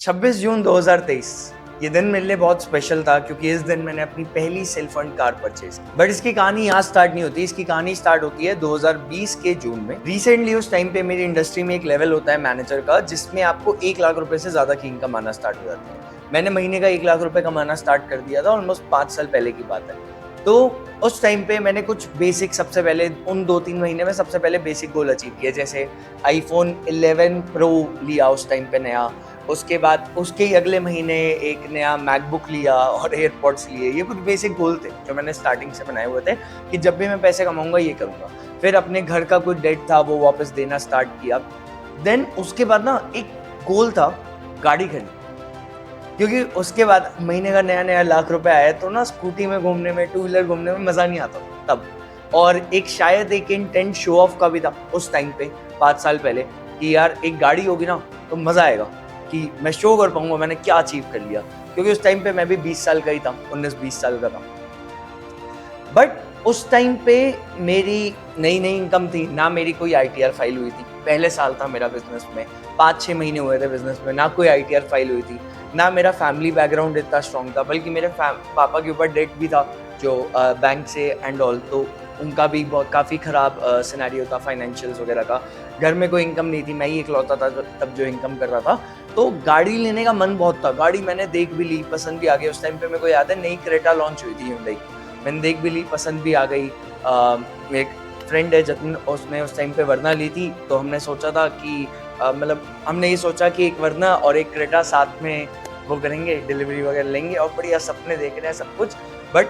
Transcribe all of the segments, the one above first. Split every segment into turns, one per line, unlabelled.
26 जून 2023 ये दिन मेरे लिए बहुत स्पेशल था क्योंकि इस दिन मैंने अपनी पहली सेल्फ फंड कार परचेज की। बट इसकी कहानी यहाँ स्टार्ट नहीं होती, इसकी कहानी स्टार्ट होती है 2020 के जून में। रिसेंटली उस टाइम पे मेरी इंडस्ट्री में एक लेवल होता है मैनेजर का जिसमें आपको 1 लाख रुपए से ज्यादा की इनकम आना स्टार्ट हो जाती है। मैंने महीने का 1 लाख रुपए कमाना स्टार्ट कर दिया था, ऑलमोस्ट 5 साल पहले की बात है। तो उस टाइम पे मैंने कुछ बेसिक, सबसे पहले उन 2-3 महीने में सबसे पहले बेसिक गोल अचीव किए, जैसे iPhone 11 Pro लिया उस टाइम पे नया। उसके बाद उसके ही अगले महीने एक नया मैकबुक लिया और एयरपॉड्स लिए। ये कुछ बेसिक गोल थे जो मैंने स्टार्टिंग से बनाए हुए थे कि जब भी मैं पैसे कमाऊंगा ये करूंगा। फिर अपने घर का कोई डेट था वो वापस देना स्टार्ट किया। देन उसके बाद ना एक गोल था गाड़ी खरीदना, क्योंकि उसके बाद महीने का नया नया लाख रुपए आया तो ना स्कूटी में घूमने में, टू व्हीलर घूमने में मज़ा नहीं आता तब। और एक शायद एक इंटेंट शो ऑफ का भी था उस टाइम पे 5 साल पहले कि यार एक गाड़ी होगी ना तो मज़ा आएगा कि मैं शो कर पाऊंगा मैंने क्या अचीव कर लिया। क्योंकि उस टाइम पे मैं भी 20 साल का ही था, 19-20 साल का था। बट उस टाइम पे मेरी नई नई इनकम थी ना, मेरी कोई ITR फाइल हुई थी। पहले साल था मेरा बिजनेस में, 5-6 महीने हुए थे बिजनेस में, ना कोई ITR फाइल हुई थी, ना मेरा फैमिली बैकग्राउंड इतना स्ट्रॉन्ग था। बल्कि मेरे पापा के ऊपर डेट भी था जो बैंक से एंड ऑल, तो उनका भी बहुत काफ़ी ख़राब सिनेरियो था फाइनेंशियल्स वगैरह का। घर में कोई इनकम नहीं थी, मैं ही इकलौता था तब जो इनकम कर रहा था। तो गाड़ी लेने का मन बहुत था, गाड़ी मैंने देख भी ली, पसंद भी आ गई। उस टाइम पे मेरे को याद है नई क्रेटा लॉन्च हुई थी hyundai की, मैंने देख भी ली, पसंद भी आ गई। एक फ्रेंड है जतिन, उसने उस टाइम पे वरना ली थी, तो हमने सोचा था कि मतलब हमने ये सोचा कि एक वरना और एक क्रेटा साथ में वो करेंगे, डिलीवरी वगैरह लेंगे और बढ़िया सपने देख रहे हैं सब कुछ। But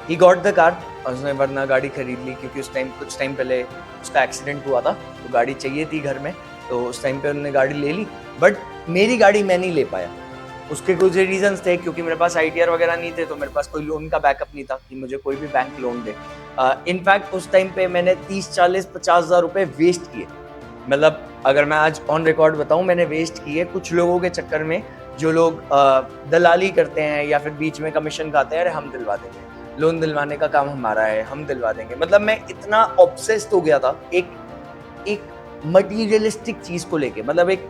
he got the car, उसने वरना गाड़ी खरीद ली क्योंकि उस टाइम कुछ टाइम पहले उसका एक्सीडेंट हुआ था तो गाड़ी चाहिए थी घर में, तो उस टाइम पे उन्होंने गाड़ी ले ली। बट मेरी गाड़ी मैं नहीं ले पाया, उसके कुछ रीजंस थे। क्योंकि मेरे पास ITR वगैरह नहीं थे तो मेरे पास कोई लोन का बैकअप नहीं था कि मुझे कोई भी बैंक लोन दे। इनफैक्ट उस टाइम पे मैंने 30-40-50 हज़ार रुपये वेस्ट किए। मतलब अगर मैं आज ऑन रिकॉर्ड बताऊं, मैंने वेस्ट किए कुछ लोगों के चक्कर में, जो लोग दलाली करते हैं या फिर बीच में कमीशन खाते हैं, अरे हम दिलवा देंगे, लोन दिलवाने का काम हमारा है, हम दिलवा देंगे। मतलब मैं इतना ऑब्सेस्ड हो गया था एक मटीरियलिस्टिक चीज को लेके, मतलब एक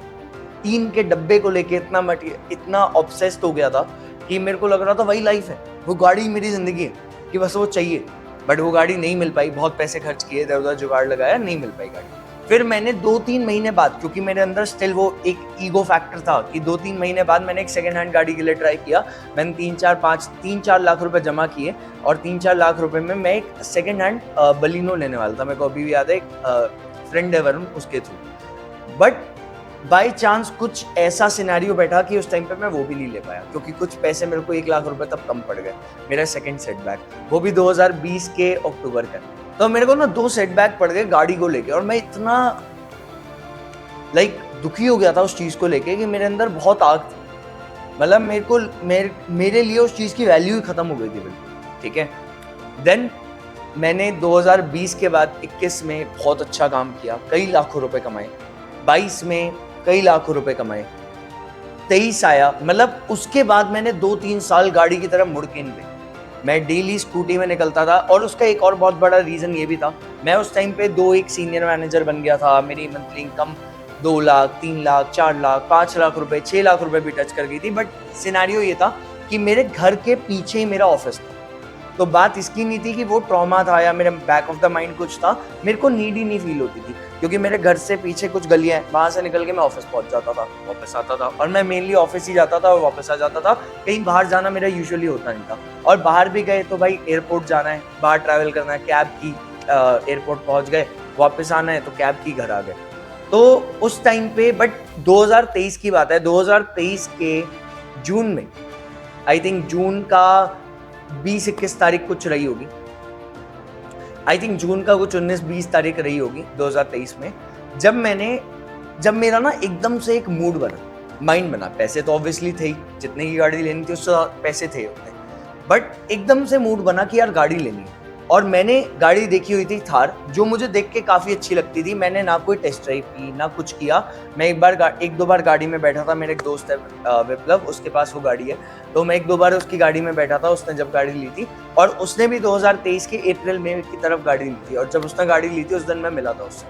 टीन के डब्बे को लेके इतना ऑब्सेस्ड हो गया था कि मेरे को लग रहा था वही लाइफ है, वो गाड़ी मेरी जिंदगी है कि बस वो चाहिए। बट वो गाड़ी नहीं मिल पाई, बहुत पैसे खर्च किए, इधर उधर जुगाड़ लगाया, नहीं मिल पाई गाड़ी। फिर मैंने 2-3 महीने बाद, क्योंकि मेरे अंदर स्टिल वो एक ईगो फैक्टर था कि 2-3 महीने बाद मैंने एक सेकंड हैंड गाड़ी के लिए ट्राई किया। मैंने 3-4 लाख रुपए जमा किए और 3-4 लाख रुपए में मैं एक सेकंड हैंड बलिनो लेने वाला था। मेरे को अभी भी याद है, एक फ्रेंड है वरुण, उसके थ्रू। बट बाय चांस कुछ ऐसा सिनेरियो बैठा कि उस टाइम पे मैं वो भी नहीं ले पाया, क्योंकि कुछ पैसे मेरे को 1 लाख रुपए तब कम पड़ गए। मेरा सेकंड सेटबैक, वो भी 2020 के अक्टूबर का। तो मेरे को ना 2 सेटबैक पड़ गए गाड़ी को लेके, और मैं इतना दुखी हो गया था उस चीज को लेके कि मेरे अंदर बहुत आग थी। मतलब मेरे लिए उस चीज की वैल्यू ही खत्म हो गई थी बिल्कुल। ठीक है, देन मैंने 2020 के बाद 21 में बहुत अच्छा काम किया, कई लाखों रुपए कमाए। 22 में कई लाखों रुपए कमाए। 23 आया, मतलब उसके बाद मैंने 2-3 साल गाड़ी की तरफ मुड़ के नहीं देखा। मैं डेली स्कूटी में निकलता था, और उसका एक और बहुत बड़ा रीजन ये भी था, मैं उस टाइम पे एक सीनियर मैनेजर बन गया था। मेरी मंथली इनकम 2 लाख, 3 लाख, 4 लाख, 5 लाख रुपए, 6 लाख रुपए भी टच कर गई थी। बट सिनेरियो ये था कि मेरे घर के पीछे ही मेरा ऑफिस था। तो बात इसकी नहीं थी कि वो ट्रॉमा था या मेरे बैक ऑफ द माइंड कुछ था, मेरे को नीड ही नहीं फील होती थी, क्योंकि मेरे घर से पीछे कुछ गलियां हैं, वहां से निकल के मैं ऑफिस पहुंच जाता था, वापस आता था। और मैं मेनली ऑफिस ही जाता था और वापस आ जाता था, कहीं बाहर जाना मेरा यूजुअली होता नहीं था। और बाहर भी गए तो भाई एयरपोर्ट जाना है, बाहर ट्रैवल करना है, कैब की, एयरपोर्ट पहुंच गए, वापस आना है तो कैब की, घर आ गए। तो उस टाइम पे, बट 2023 की बात है, 2023 के जून में, आई थिंक जून का 20-21 तारीख कुछ रही होगी, आई थिंक जून का कुछ 19-20 तारीख रही होगी 2023 में, जब मेरा ना एकदम से एक मूड बना, माइंड बना। पैसे तो ऑब्वियसली थे ही, जितने की गाड़ी लेनी थी उससे पैसे थे उतने, बट एकदम से मूड बना कि यार गाड़ी लेनी है। और मैंने गाड़ी देखी हुई थी थार, जो मुझे देख के काफ़ी अच्छी लगती थी। मैंने ना कोई टेस्ट ड्राइव की, ना कुछ किया। मैं 1-2 बार गाड़ी में बैठा था, मेरे एक दोस्त है विप्लव, उसके पास वो गाड़ी है, तो मैं 1-2 बार उसकी गाड़ी में बैठा था उसने जब गाड़ी ली थी। और उसने भी 2023 के अप्रैल मई की तरफ गाड़ी ली थी, और जब उसने गाड़ी ली थी उस दिन मैं मिला था उससे।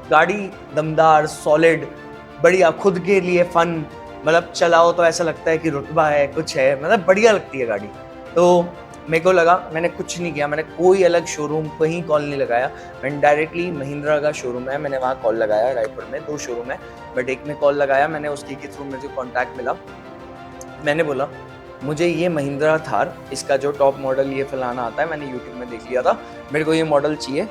गाड़ी दमदार, सॉलिड, बढ़िया, खुद के लिए फन, मतलब चलाओ तो ऐसा लगता है कि रुतबा है, कुछ है, मतलब बढ़िया लगती है गाड़ी। तो मेरे को लगा, मैंने कुछ नहीं किया, मैंने कोई अलग शोरूम कहीं कॉल नहीं लगाया, मैंने डायरेक्टली महिंद्रा का शोरूम है, मैंने वहाँ कॉल लगाया। रायपुर में 2 शोरूम है, बट एक में कॉल लगाया मैंने, उसकी के थ्रू मुझे कॉन्टैक्ट मिला। मैंने बोला मुझे ये महिंद्रा थार, इसका जो टॉप मॉडल ये फलाना आता है, मैंने यूट्यूब में देख लिया था, मेरे को ये मॉडल चाहिए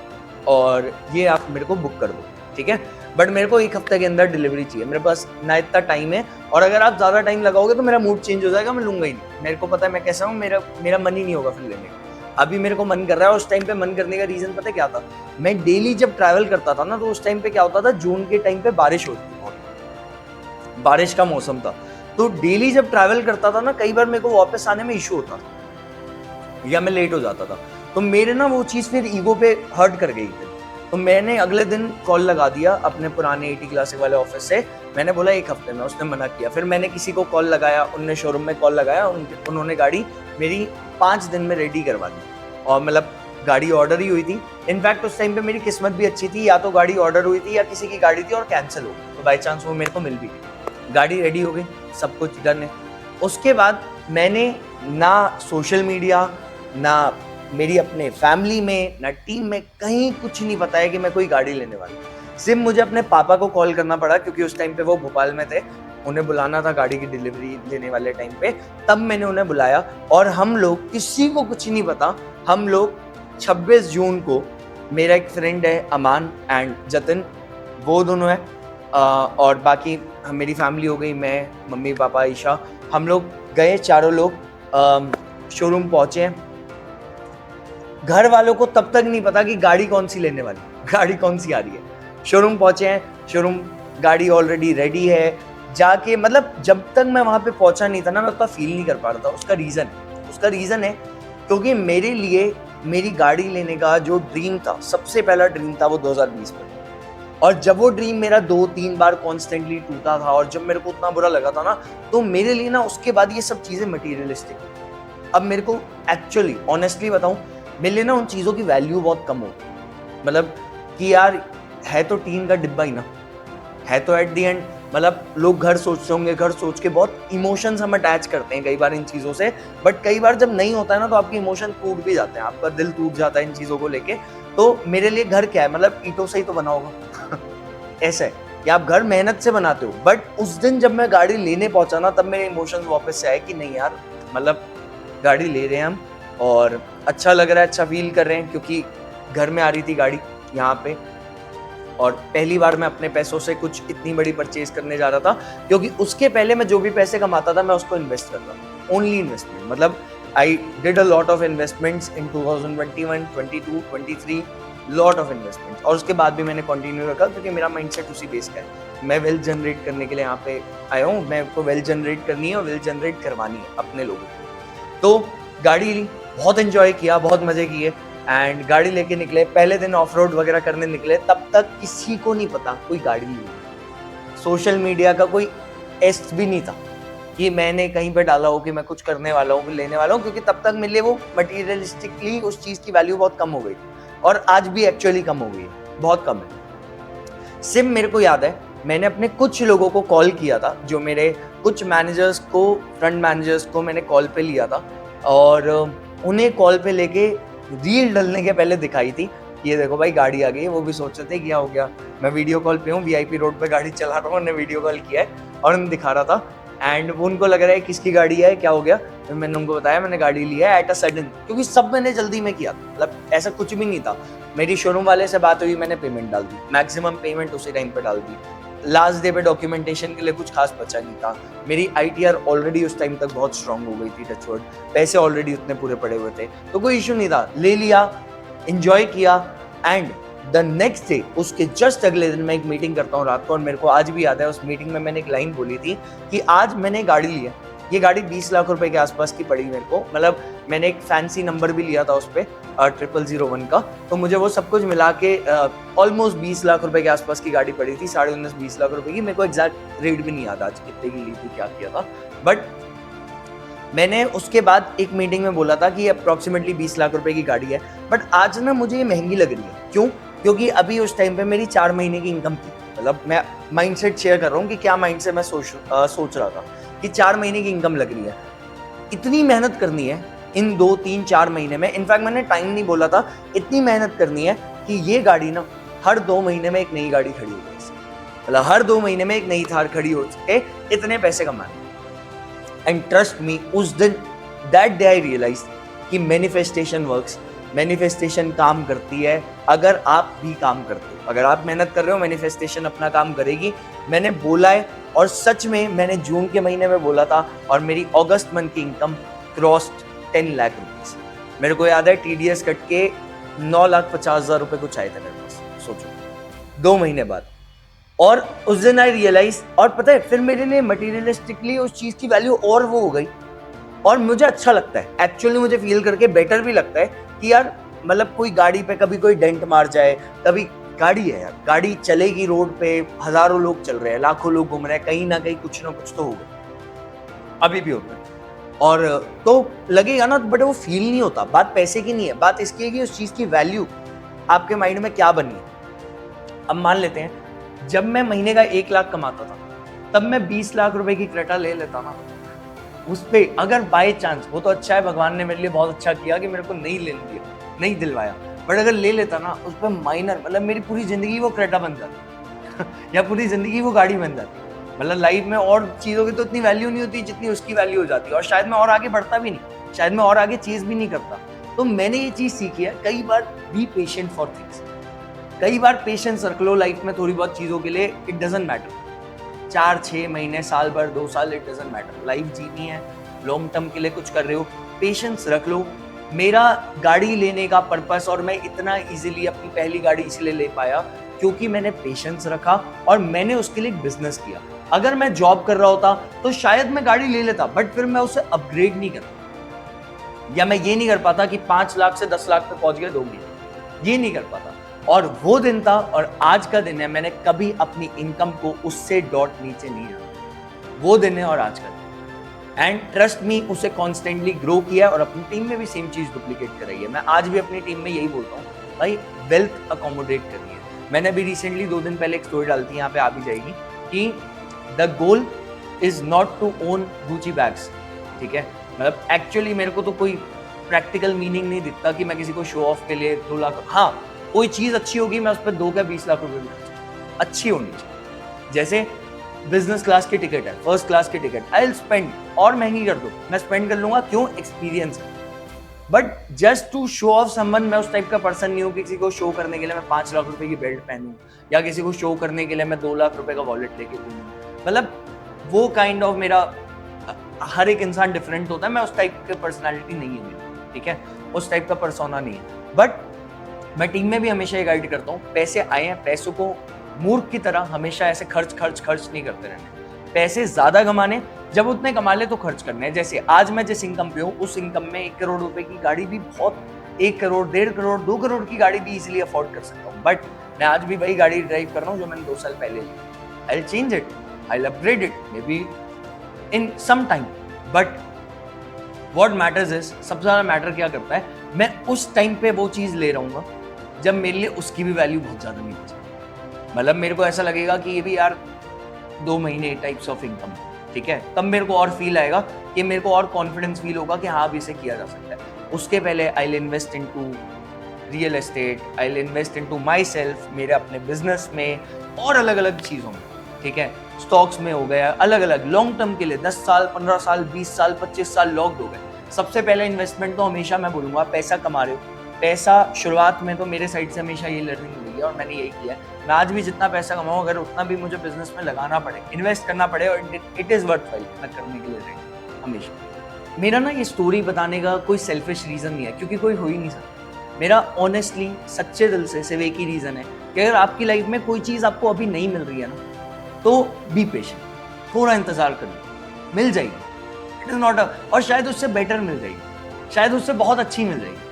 और ये आप मेरे को बुक कर दो, ठीक है, बट मेरे को 1 हफ्ते के अंदर डिलीवरी चाहिए, मेरे पास ना इतना टाइम है, और अगर आप ज़्यादा टाइम लगाओगे तो मेरा मूड चेंज हो जाएगा, मैं लूँगा ही नहीं। मेरे को पता है मैं कैसा हूँ, मेरा मन ही नहीं होगा फिर लेने का। अभी मेरे को मन कर रहा है, उस टाइम पे मन करने का रीज़न पता है क्या था? मैं डेली जब ट्रैवल करता था ना, तो उस टाइम पे क्या होता था, जून के टाइम पे बारिश होती थी बहुत, बारिश का मौसम था, तो डेली जब ट्रैवल करता था ना, कई बार मेरे को वापस आने में इशू होता था या मैं लेट हो जाता था, तो मेरे ना वो चीज़ फिर ईगो पे हर्ट कर गई थी। तो मैंने अगले दिन कॉल लगा दिया अपने पुराने 80 क्लासिक वाले ऑफिस से, मैंने बोला 1 हफ्ते में, उसने मना किया। फिर मैंने किसी को कॉल लगाया, उनने शोरूम में कॉल लगाया, उन्होंने गाड़ी मेरी 5 दिन में रेडी करवा दी, और मतलब गाड़ी ऑर्डर ही हुई थी। इनफैक्ट उस टाइम पे मेरी किस्मत भी अच्छी थी, या तो गाड़ी ऑर्डर हुई थी या किसी की गाड़ी थी और कैंसिल हो गई, तो बाई चांस वो मेरे को मिल भी गई। गाड़ी रेडी हो गई, सब कुछ डन है। उसके बाद मैंने ना सोशल मीडिया, ना मेरी अपने फैमिली में, ना टीम में कहीं कुछ नहीं बताया कि मैं कोई गाड़ी लेने वाला हूँ। सिर्फ मुझे अपने पापा को कॉल करना पड़ा, क्योंकि उस टाइम पे वो भोपाल में थे, उन्हें बुलाना था गाड़ी की डिलीवरी देने वाले टाइम पे, तब मैंने उन्हें बुलाया, और हम लोग, किसी को कुछ नहीं पता, हम लोग 26 जून को, मेरा एक फ्रेंड है अमान एंड जतिन, वो दोनों है, और बाकी मेरी फैमिली हो गई, मैं, मम्मी पापा, ईशा, हम लोग गए चारों लोग, शोरूम पहुंचे हैं। घर वालों को तब तक नहीं पता कि गाड़ी कौन सी लेने वाली, गाड़ी कौन सी आ रही है। शोरूम पहुंचे हैं, शोरूम, गाड़ी ऑलरेडी रेडी है, जाके, मतलब जब तक मैं वहां पे पहुंचा नहीं था ना, मैं उतना फील नहीं कर पा रहा था। उसका रीजन है क्योंकि मेरे लिए मेरी गाड़ी लेने का जो ड्रीम था, सबसे पहला ड्रीम था, वो 2020 में, और जब वो ड्रीम मेरा 2-3 बार कॉन्स्टेंटली टूटा था, और जब मेरे को उतना बुरा लगा था ना, तो मेरे लिए ना उसके बाद ये सब चीज़ें मटीरियलिस्टिक। अब मेरे को एक्चुअली ऑनेस्टली बताऊं, मेरे लिए ना उन चीज़ों की वैल्यू बहुत कम हो, मतलब कि यार है तो टीन का डिब्बा ही ना, है तो एट दी एंड, मतलब लोग घर सोचते होंगे, घर सोच के बहुत इमोशंस हम अटैच करते हैं कई बार इन चीज़ों से, बट कई बार जब नहीं होता है ना, तो आपके इमोशन टूट भी जाते हैं, आपका दिल टूट जाता है इन चीज़ों को लेके। तो मेरे लिए घर क्या है, मतलब ईंटों से ही तो बना होगा ऐसा है कि आप घर मेहनत से बनाते हो, बट उस दिन जब मैं गाड़ी लेने पहुंचा ना, तब मेरे इमोशंस वापस से आए कि नहीं यार, मतलब गाड़ी ले रहे हैं हम, और अच्छा लग रहा है, अच्छा फील कर रहे हैं, क्योंकि घर में आ रही थी गाड़ी यहाँ पे, और पहली बार मैं अपने पैसों से कुछ इतनी बड़ी परचेज करने जा रहा था, क्योंकि उसके पहले मैं जो भी पैसे कमाता था, मैं उसको इन्वेस्ट करता था, ओनली इन्वेस्टमेंट, मतलब I did a lot of investments in 2021, 22, 23, lot of investments, और उसके बाद भी मैंने कंटिन्यू रखा, क्योंकि मेरा माइंडसेट उसी बेस का है। मैं वेल्थ जनरेट करने के लिए यहाँ पे आया हूँ, मैं को वेल्थ जनरेट करनी है और वेल्थ जनरेट करवानी है अपने लोगों को। तो गाड़ी ली, बहुत एंजॉय किया, बहुत मजे किए, एंड गाड़ी लेके निकले। पहले दिन ऑफ रोड वगैरह करने निकले, तब तक किसी को नहीं पता कोई गाड़ी ली, सोशल मीडिया का कोई एस्ट भी नहीं था कि मैंने कहीं पे डाला हो कि मैं कुछ करने वाला हूँ, लेने वाला हूँ, क्योंकि तब तक मेरे लिए वो मटीरियलिस्टिकली उस चीज़ की वैल्यू बहुत कम हो गई, और आज भी एक्चुअली कम हो गई है, बहुत कम है। सिर्फ मेरे को याद है, मैंने अपने कुछ लोगों को कॉल किया था, जो मेरे कुछ मैनेजर्स को, फ्रंट मैनेजर्स को मैंने कॉल पे लिया था, और उन्हें कॉल पे लेके रील डलने के पहले दिखाई थी, ये देखो भाई गाड़ी आ गई है। वो भी सोच रहे थे क्या हो गया, मैं वीडियो कॉल पे हूँ, वीआईपी रोड पे गाड़ी चला रहा हूँ, उन्होंने वीडियो कॉल किया है और उन्हें दिखा रहा था, एंड उनको लग रहा है किसकी गाड़ी है, क्या हो गया। तो मैंने उनको बताया मैंने गाड़ी लिया है एट अ सडन, क्योंकि सब मैंने जल्दी में किया, मतलब ऐसा कुछ भी नहीं था। मेरी शोरूम वाले से बात हुई, मैंने पेमेंट डाल दी, मैक्सिमम पेमेंट उसी टाइम पे डाल दी, लास्ट डे पे डॉक्यूमेंटेशन के लिए कुछ खास बचा नहीं था। मेरी आईटीआर ऑलरेडी उस टाइम तक बहुत स्ट्रांग हो गई थी, टचवुड, पैसे ऑलरेडी उतने पूरे पड़े हुए थे, तो कोई इशू नहीं था, ले लिया, एंजॉय किया। एंड द नेक्स्ट डे, उसके जस्ट अगले दिन मैं एक मीटिंग करता हूँ रात को, और मेरे को आज भी याद है उस मीटिंग में मैंने एक लाइन बोली थी कि आज मैंने गाड़ी ली है, ये गाड़ी 20 लाख रुपए के आसपास की पड़ी मेरे को, मतलब मैंने एक फैंसी नंबर भी लिया था उस पर 0001 का, तो मुझे वो सब कुछ मिला के ऑलमोस्ट 20 लाख रुपए के आसपास की गाड़ी पड़ी थी, 19.5-20 लाख रुपए की। मेरे को एग्जैक्ट रेट भी नहीं याद आज कितने की ली थी, क्या किया था, बट मैंने उसके बाद एक मीटिंग में बोला था कि अप्रॉक्सीमेटली 20 लाख रुपए की गाड़ी है, बट आज ना मुझे ये महंगी लग रही है। क्यों? क्योंकि अभी उस टाइम पे मेरी 4 महीने की इनकम थी, मतलब मैं माइंडसेट शेयर कर रहा हूँ कि क्या माइंड से मैं सोच रहा था कि 4 महीने की इनकम लग रही है, इतनी मेहनत करनी है इन 2, 3, 4 महीने में। इनफैक्ट मैंने टाइम नहीं बोला था, इतनी मेहनत करनी है कि ये गाड़ी ना हर 2 महीने में एक नई गाड़ी खड़ी हो गई, मतलब हर 2 महीने में एक नई थार खड़ी हो सके, इतने पैसे कमाने। एंड ट्रस्ट मी, उस दिन दैट डे आई रियलाइज कि मैनिफेस्टेशन वर्क्स, मैनिफेस्टेशन काम करती है अगर आप भी काम करते हो। अगर आप मेहनत कर रहे हो, मैनिफेस्टेशन अपना काम करेगी। मैंने बोला है और सच में मैंने जून के महीने में बोला था और मेरी अगस्त मंथ की इनकम क्रॉस्ड 10 लाख रुपीज। मेरे को याद है TDS कट के 9,50,000 रुपए कुछ आए थे मेरे पास, सोचो 2 महीने बाद। और उस दिन आई रियलाइज, और पता है फिर मेरे लिए मटीरियलिस्टिकली उस चीज की वैल्यू और वो हो गई, और मुझे अच्छा लगता है एक्चुअली, मुझे फील करके बेटर भी लगता है कि यार मतलब कोई गाड़ी पे कभी कोई डेंट मार जाए, कभी गाड़ी है यार, गाड़ी चलेगी रोड पे, हजारों लोग चल रहे हैं, लाखों लोग घूम रहे हैं, कहीं ना कहीं कुछ ना कुछ तो होगा, अभी भी होता है, और तो लगेगा ना, बट वो फील नहीं होता। बात पैसे की नहीं है, बात इसकी है कि उस चीज की वैल्यू आपके माइंड में क्या बनी है। अब मान लेते हैं जब मैं महीने का 1 लाख कमाता था, तब मैं 20 लाख रुपए की क्रेटा ले लेता ना, उस पे अगर बाय चांस, वो तो अच्छा है, भगवान ने मेरे लिए बहुत अच्छा किया कि मेरे को नहीं लेने दिया, नहीं दिलवाया, बट अगर ले लेता ना उस पर माइनर, मतलब मेरी पूरी जिंदगी वो क्रेटा बन जाती या पूरी जिंदगी वो गाड़ी बन जाती। मतलब लाइफ में और चीज़ों की तो इतनी वैल्यू नहीं होती जितनी उसकी वैल्यू हो जाती है, और शायद मैं और आगे बढ़ता भी नहीं, शायद मैं और आगे चीज़ भी नहीं करता। तो मैंने ये चीज़ सीखी है, कई बार बी पेशेंट फॉर थिंग्स, कई बार पेशेंस रख लो लाइफ में थोड़ी बहुत चीज़ों के लिए, इट डजंट मैटर 4-6 महीने, साल भर, 2 साल, इट डजंट मैटर। लाइफ जीनी है, लॉन्ग टर्म के लिए कुछ कर रहे हो, पेशेंस रख लो। मेरा गाड़ी लेने का पर्पस, और मैं इतना इजीली अपनी पहली गाड़ी इसलिए ले पाया क्योंकि मैंने पेशेंस रखा और मैंने उसके लिए बिजनेस किया। अगर मैं जॉब कर रहा होता तो शायद मैं गाड़ी ले लेता, बट फिर मैं उसे अपग्रेड नहीं करता, या मैं ये नहीं कर पाता कि 5 लाख से 10 लाख पे पहुंच गए 2 महीने, ये नहीं कर पाता। और वो दिन था और आज का दिन है, मैंने कभी अपनी इनकम को उससे डॉट नीचे नहीं आया, वो दिन है और आज का दिन। एंड ट्रस्ट मी, उसे कॉन्स्टेंटली ग्रो किया और अपनी टीम में भी सेम चीज डुप्लीकेट कराई है। मैं आज भी अपनी टीम में यही बोलता हूँ, भाई वेल्थ अकोमोडेट करिए। मैंने भी रिसेंटली 2 दिन पहले एक स्टोरी डाली थी, यहाँ पे आ भी जाएगी, कि the goal is not to own Gucci bags, ठीक है। मतलब एक्चुअली मेरे को तो कोई प्रैक्टिकल मीनिंग नहीं दिखता कि मैं किसी को शो ऑफ के लिए 2 लाख, हाँ कोई चीज अच्छी होगी मैं उस पर 2 या 20 लाख रुपए भी अच्छी होनी चाहिए। जैसे बिजनेस क्लास की टिकट है, फर्स्ट क्लास की टिकट, आई विल स्पेंड, और महंगी कर दो मैं स्पेंड कर लूंगा, क्यों, एक्सपीरियंस है। But just to show off someone, मैं उस टाइप का पर्सन नहीं हूँ कि किसी को शो करने के लिए मैं 5 लाख रुपए की बेल्ट पहनूं, या किसी को शो करने के लिए मैं 2 लाख रुपए का वॉलेट लेके घूमूं। मतलब वो काइंड ऑफ मेरा, हर एक इंसान डिफरेंट होता है, मैं उस टाइप की पर्सनैलिटी नहीं है मेरी, ठीक है, उस टाइप का पर्सोना नहीं है। बट मैं टीम में भी हमेशा ये गाइड करता हूँ, पैसे आए हैं, पैसों को मूर्ख की तरह हमेशा ऐसे खर्च नहीं करते रहने। पैसे ज्यादा कमाने, जब उतने कमा ले तो खर्च करने हैं। जैसे आज मैं जिस इनकम पे हूँ, उस इनकम में 1 करोड़ रुपए की गाड़ी भी बहुत, 1 करोड़, 1.5 करोड़, 2 करोड़ की गाड़ी भी इजीली अफोर्ड कर सकता हूँ। बट मैं आज भी वही गाड़ी ड्राइव कर रहा हूँ जो मैंने 2 साल पहले ली। I will change it, I will upgrade it maybe in some time, but what matters is, सबसे ज्यादा मैटर क्या करता है, मैं उस टाइम पे वो चीज ले रहूंगा जब मेरे लिए उसकी भी वैल्यू बहुत ज्यादा नहीं बची। मतलब मेरे को ऐसा लगेगा कि ये भी यार 2 महीने टाइप्स ऑफ इनकम, ठीक है, तब मेरे को और फील आएगा कि मेरे को और कॉन्फिडेंस फील होगा कि हाँ अब इसे किया जा सकता है। उसके पहले I will invest into real estate, I will invest into my self, मेरे अपने बिजनेस में और अलग अलग चीज़ों में, ठीक है, स्टॉक्स में हो गया, अलग अलग लॉन्ग टर्म के लिए 10 साल, 15 साल, 20 साल, 25 साल लॉक्ड हो गए। सबसे पहले इन्वेस्टमेंट तो हमेशा मैं बोलूँगा, पैसा कमा रहे हो, पैसा शुरुआत में तो मेरे साइड से हमेशा ये लर्निंग मिली है और मैंने यही किया है। मैं आज भी जितना पैसा कमाऊँ, अगर उतना भी मुझे बिजनेस में लगाना पड़े, इन्वेस्ट करना पड़े, और इट इज़ वर्थवाइल, मैं करने के लिए रेडी हमेशा। मेरा ना ये स्टोरी बताने का कोई सेल्फिश रीज़न नहीं है, क्योंकि कोई हो ही नहीं सकता। मेरा ऑनेस्टली सच्चे दिल से सिर्फ एक ही रीज़न है कि अगर आपकी लाइफ में कोई चीज़ आपको अभी नहीं मिल रही है ना, तो बी पेशेंट, थोड़ा इंतजार कर लो, मिल जाएगी। इट इज़ नॉट और शायद उससे बेटर मिल जाएगी, शायद उससे बहुत अच्छी मिल जाएगी,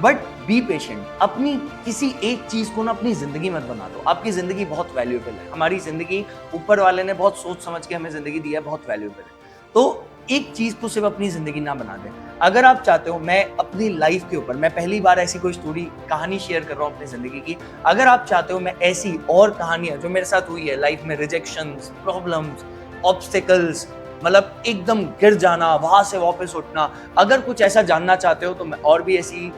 बट बी पेशेंट। अपनी किसी एक चीज को ना अपनी जिंदगी मत बना दो। आपकी जिंदगी बहुत वैल्यूएबल है, हमारी जिंदगी ऊपर वाले ने बहुत सोच समझ के हमें जिंदगी दी है, बहुत वैल्यूएबल है। तो एक चीज को सिर्फ अपनी जिंदगी ना बना दें। अगर आप चाहते हो, मैं अपनी लाइफ के ऊपर, मैं पहली बार ऐसी कोई स्टोरी कहानी शेयर कर रहा हूँ अपनी जिंदगी की, अगर आप चाहते हो मैं ऐसी और कहानियां जो मेरे साथ हुई है लाइफ में, रिजेक्शंस, प्रॉब्लम्स, ऑब्स्टिकल्स, मतलब एकदम गिर जाना, वहां से वापस उठना, अगर कुछ ऐसा जानना चाहते हो तो मैं और भी ऐसी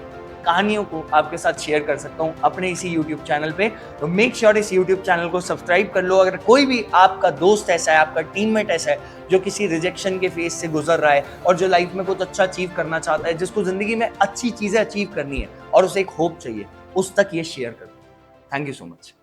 कहानियों को आपके साथ शेयर कर सकता हूँ अपने इसी YouTube चैनल पे। तो मेक श्योर इस YouTube चैनल को सब्सक्राइब कर लो। अगर कोई भी आपका दोस्त ऐसा है, आपका टीममेट ऐसा है जो किसी रिजेक्शन के फेज से गुजर रहा है और जो लाइफ में कुछ अच्छा अचीव करना चाहता है, जिसको जिंदगी में अच्छी चीजें अचीव करनी है और उसे एक होप चाहिए, उस तक ये शेयर कर दो। Thank you so much.